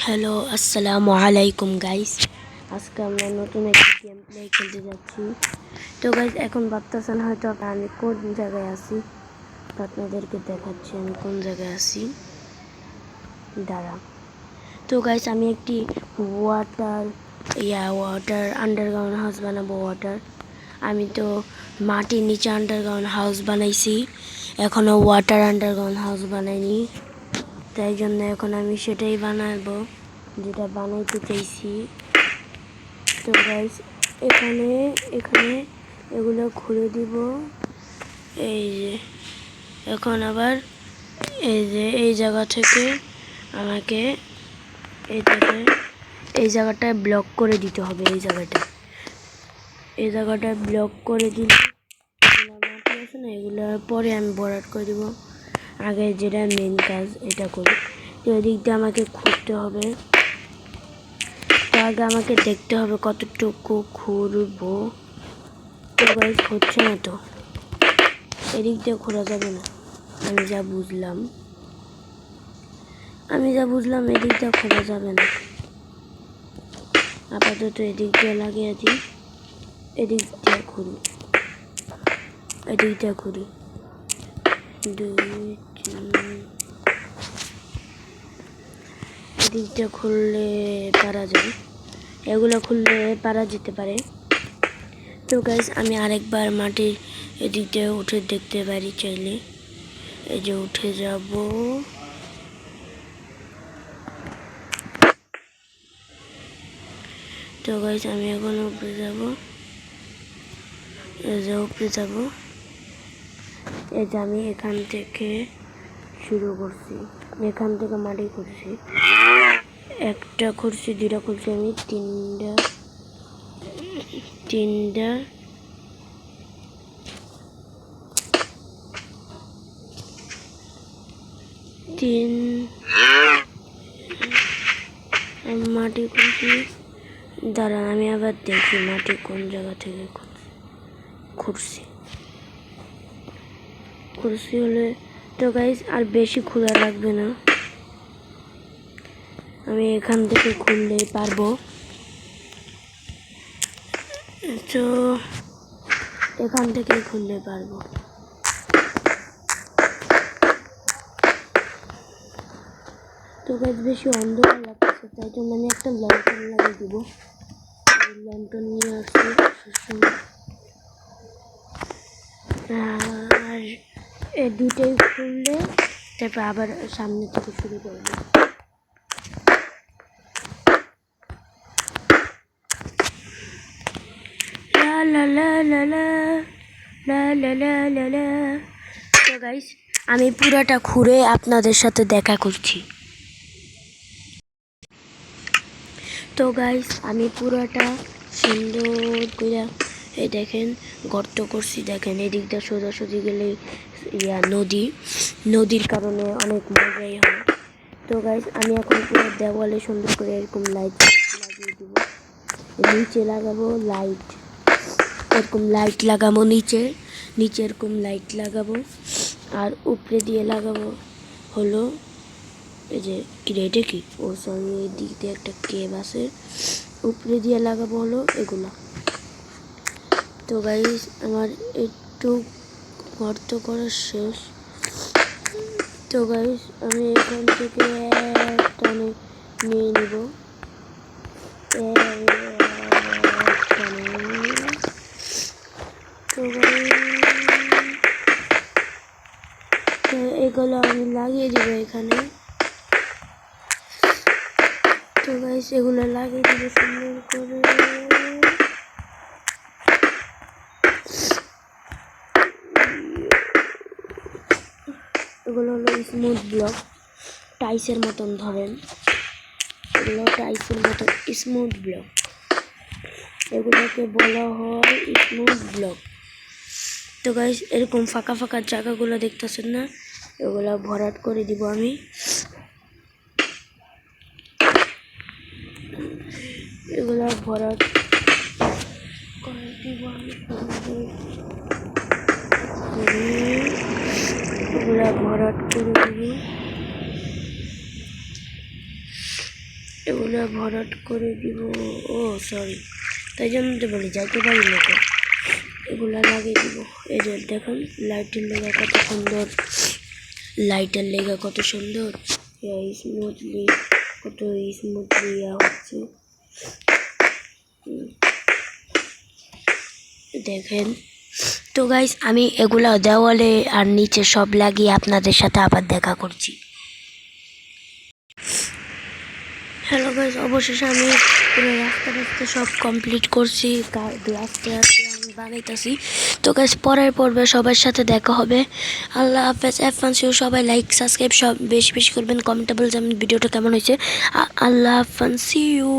Hello আসসালামু আলাইকুম guys. আজকে আমরা নতুন একটি গেম প্লে খেলতে যাচ্ছি। তো গাইস এখন ভাবতেছেন হয়তো আমি কোন জায়গায় আছি, তো আপনাদেরকে দেখাচ্ছি আমি কোন জায়গায় আছি। দাঁড়া। তো গাইস আমি একটি ওয়াটার আন্ডারগ্রাউন্ড হাউস বানাবো। আমি তো মাটির নিচে আন্ডারগ্রাউন্ড হাউস বানাইছি, এখনো ওয়াটার আন্ডারগ্রাউন্ড হাউস বানাইনি। তাই জন্য এখন আমি সেটাই বানাবো যেটা বানাইতে চাইছি। তো গাইস এখানে এগুলো খুলে দিব। এই যে এখন আবার এই জায়গা থেকে আমাকে এই জায়গাটায় ব্লক করে দিতে হবে। এই জায়গাটা ব্লক করে দিলে মাটি আছে না, এগুলো পরে আমি ভরাট করে দিব। আগে যেটা মেন কাজ এটা করি। তো এদিক দিয়ে আমাকে খুঁড়তে হবে। আগে আমাকে দেখতে হবে কতটুকু খুঁড়বো। তো গাইস হচ্ছে না, তো এদিক দিয়ে খোঁড়া যাবে না। আমি যা বুঝলাম এদিক দিয়ে খোঁড়া যাবে না। আপাতত এদিক দিয়ে লাগিয়ে দিই। এদিক দিয়ে খুঁড়ি। এদিক দিয়ে খুললে পারা যাবে, এগুলো খুললে পারা যেতে পারে। তো গাইস আমি আরেকবার মাটির এদিক দিয়ে উঠে দেখতে পারি চাইলে। এই যে উঠে যাব। তো গাইস আমি এখন উপরে যাব। এই যে আমি এখান থেকে শুরু করছি, এখান থেকে মাটি খুঁড়ছি। একটা খুঁড়ছি, দুইটা খুঁড়ছি, আমি তিনটা মাটি খুঁড়ছি। দাঁড়ান আমি আবার দেখি মাটি কোন জায়গা থেকে খুঁড়ছি হলে। তো গাইস আর বেশি খোলা লাগবে না, আমি এখান থেকে খুললেই পারবো। তো এখান থেকে খুললে পারবো। তো গাইস বেশি অন্ধকার লাগছে, তাই জন্য আমি একটা লন্ঠন লাগিয়ে দিব। লন্ঠন নিয়ে আসছি আর এই দুটোই খুললে তারপর আবার সামনে থেকে শুরু করবো। তো গাইস আমি পুরাটা ঘুরে আপনাদের সাথে দেখা করছি। তো গাইস আমি পুরাটা সুন্দর করে এই দেখেন গর্ত করছি। দেখেন এদিক দিয়ে সোজাসুজি গেলে নদীর কারণে অনেক মজাই হয়। তো গাইস আমি এখন পুরো দেওয়ালে সুন্দর করে এরকম লাইট লাগিয়ে দিব। নিচে লাগাবো লাইট, এরকম লাইট লাগাবো নিচে এরকম লাইট লাগাবো। আর উপরে দিয়ে লাগাবো হলো এই যে এটা কি, ও সরি এই দিক দিয়ে একটা কেব আছে, উপরে দিয়ে লাগাবো হলো এগুলা। তো গাইস আমার একটু গর্ত করা শেষ। তো গাইস আমি এখান থেকে একটা নিয়ে নিব। তো এগুলো আমি লাগিয়ে দিব এখানে। তো গাইস এগুলো লাগিয়ে দিব সুন্দর করে। এগুলো হলো স্মুথ ব্লক, টাইসের মতন ধরেন, এগুলো টাইসের মতন স্মুথ ব্লক, এগুলোকে বলা হয় স্মুথ ব্লক। তো গাইস এরকম ফাঁকা ফাঁকা জায়গাগুলো দেখতেছেন না, এগুলো ভরাট করে দিব আমি। এগুলো ভরাট করে দিব আমি, এগুলো ভরাট করে দিব। এগুলো ভরাট করে দিব। ও সরি, তাই জন্য তো বলি যাইতে পারি না তো। এগুলা লাগিয়ে দিব। এই যে দেখুন লাইটের লেগা কত সুন্দর, লাইটের লেগা কত সুন্দর স্মুথলি, কত স্মুথলি হচ্ছে দেখেন। তো গাইস আমি এগুলা দেওয়ালে আর নিচে সব লাগিয়ে আপনাদের সাথে আবার দেখা করছি। হ্যালো গাইস, অবশেষে আমি পুরো রাস্তা সব কমপ্লিট করছি, গ্লাসটা আমি বানাইতেছি। তো গাইস পরের পর্বে সবার সাথে দেখা হবে। আল্লাহ হাফেজ। এফানসিও সবাই লাইক সাবস্ক্রাইব সব বেশি বেশি করবেন, কমেন্টে বলবেন ভিডিওটা কেমন হয়েছে। আল্লাহ হাফেজ, সি ইউ।